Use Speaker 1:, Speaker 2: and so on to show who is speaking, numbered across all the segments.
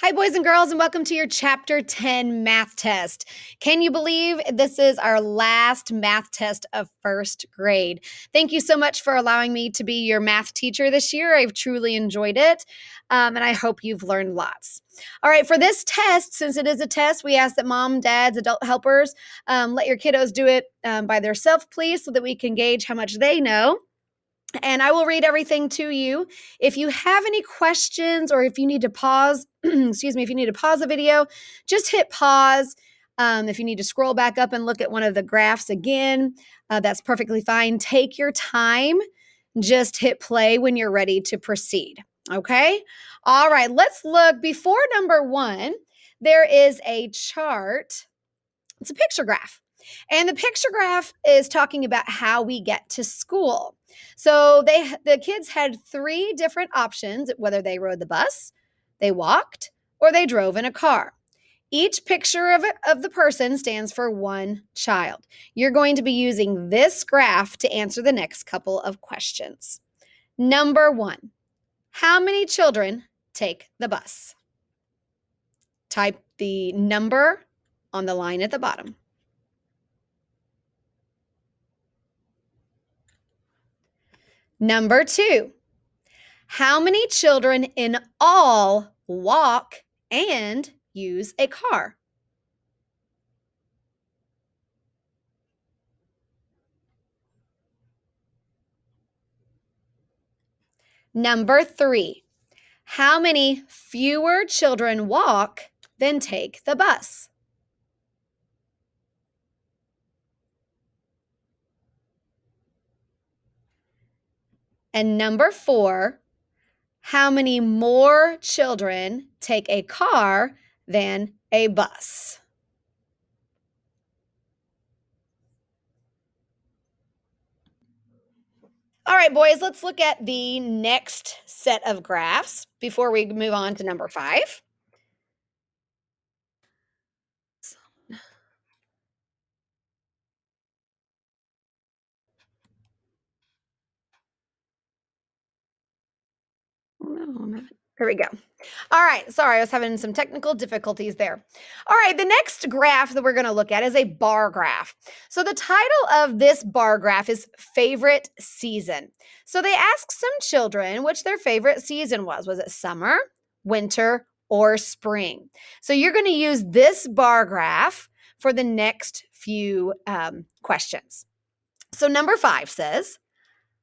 Speaker 1: Hi, boys and girls, and welcome to your Chapter 10 math test. Can you believe this is our last math test of first grade? Thank you so much for allowing me to be your math teacher this year. I've truly enjoyed it, and I hope you've learned lots. All right, for this test, since it is a test, we ask that mom, dads, adult helpers let your kiddos do it by themselves, please, so that we can gauge how much they know. And I will read everything to you. If you have any questions or if you need to pause, excuse me, if you need to pause the video, just hit pause. If you need to scroll back up and look at one of the graphs again, that's perfectly fine. Take your time. Just hit play when you're ready to proceed. Okay? All right, let's look. Before number one, there is a chart. It's a picture graph. And the picture graph is talking about how we get to school. So the kids had three different options, whether they rode the bus, they walked, or they drove in a car. Each picture of the person stands for one child. You're going to be using this graph to answer the next couple of questions. Number one, how many children take the bus? Type the number on the line at the bottom. Number two, how many children in all walk and use a car? Number three, how many fewer children walk than take the bus? And number four, how many more children take a car than a bus? All right, boys, let's look at the next set of graphs before we move on to number five. Here we go. All right. Sorry, I was having some technical difficulties there. All right. The next graph that we're going to look at is a bar graph. So the title of this bar graph is Favorite Season. So they asked some children which their favorite season was. Was it summer, winter, or spring? So you're going to use this bar graph for the next few questions. So number 5 says,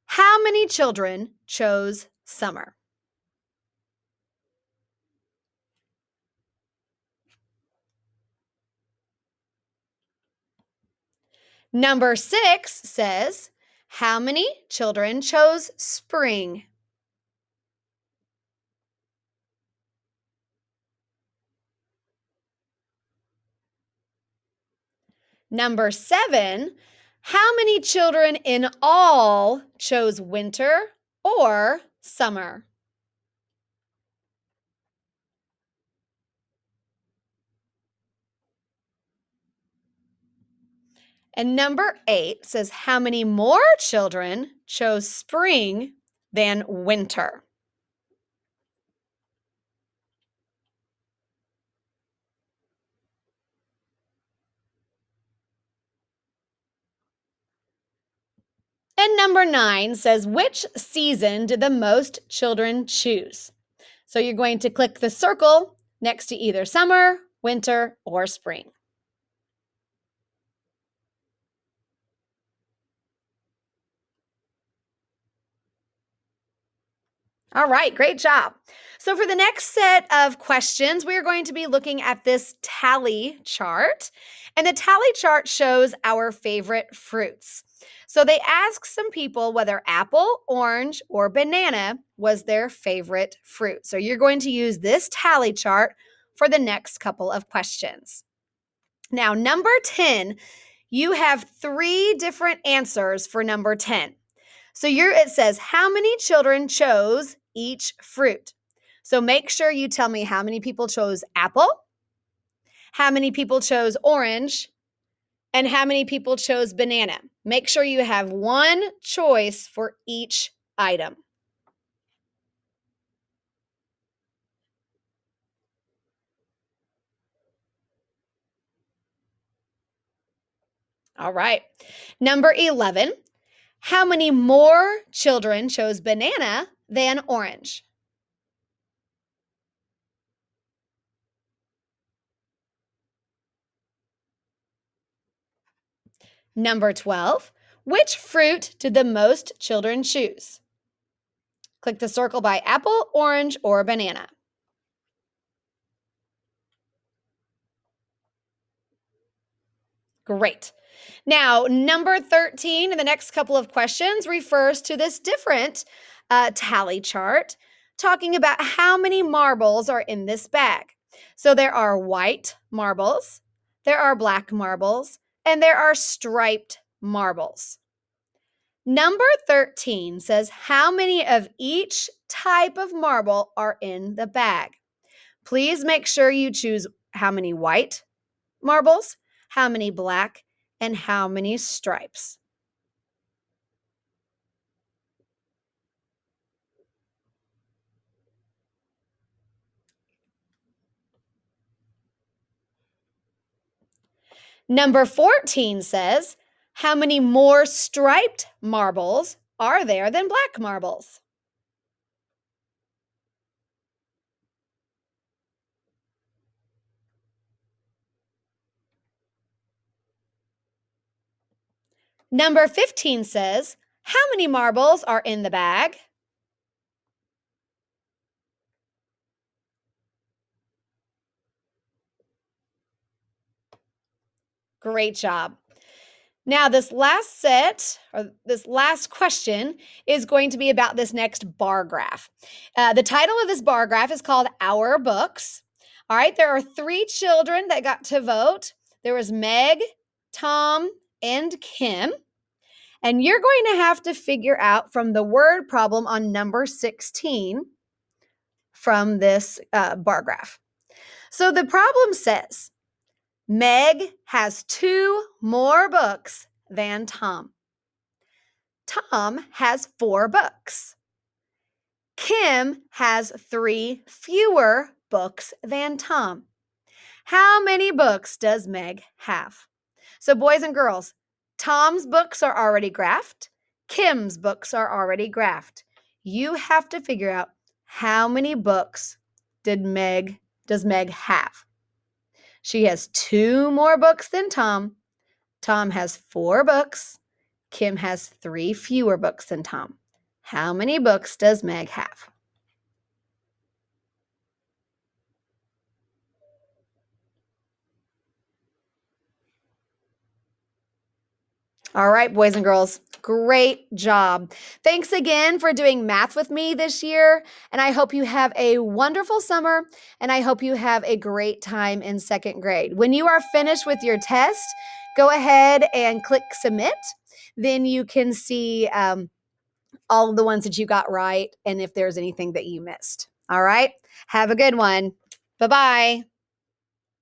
Speaker 1: how many children chose summer? Number 6 says, how many children chose spring? Number 7, how many children in all chose winter or summer? And number 8 says, how many more children chose spring than winter? And number 9 says, which season did the most children choose? So you're going to click the circle next to either summer, winter, or spring. All right, great job. So for the next set of questions, we are going to be looking at this tally chart. And the tally chart shows our favorite fruits. So they asked some people whether apple, orange, or banana was their favorite fruit. So you're going to use this tally chart for the next couple of questions. Now, number 10, you have 3 different answers for number 10. So it says, how many children chose each fruit? So make sure you tell me how many people chose apple, how many people chose orange, and how many people chose banana. Make sure you have one choice for each item. All right. Number 11. How many more children chose banana than orange? Number 12. Which fruit did the most children choose? Click the circle by apple, orange, or banana. Great. Now, number 13 in the next couple of questions refers to this different tally chart, talking about how many marbles are in this bag. So there are white marbles, there are black marbles, and there are striped marbles. Number 13 says how many of each type of marble are in the bag. Please make sure you choose how many white marbles, how many black, and how many stripes. Number 14 says, how many more striped marbles are there than black marbles? Number 15 says, how many marbles are in the bag? Great job. Now, this last set, or this last question, is going to be about this next bar graph. The title of this bar graph is called Our Books. All right, there are 3 children that got to vote. There was Meg, Tom, and Kim. And you're going to have to figure out from the word problem on number 16 from this bar graph. So the problem says, Meg has 2 more books than Tom. Tom has 4 books. Kim has 3 fewer books than Tom. How many books does Meg have? So, boys and girls, Tom's books are already graphed. Kim's books are already graphed. You have to figure out how many books does Meg have? She has 2 more books than Tom. Tom has 4 books. Kim has 3 fewer books than Tom. How many books does Meg have? All right, boys and girls, great job. Thanks again for doing math with me this year. And I hope you have a wonderful summer. And I hope you have a great time in 2nd grade. When you are finished with your test, go ahead and click submit. Then you can see all of the ones that you got right and if there's anything that you missed. All right, have a good one. Bye-bye.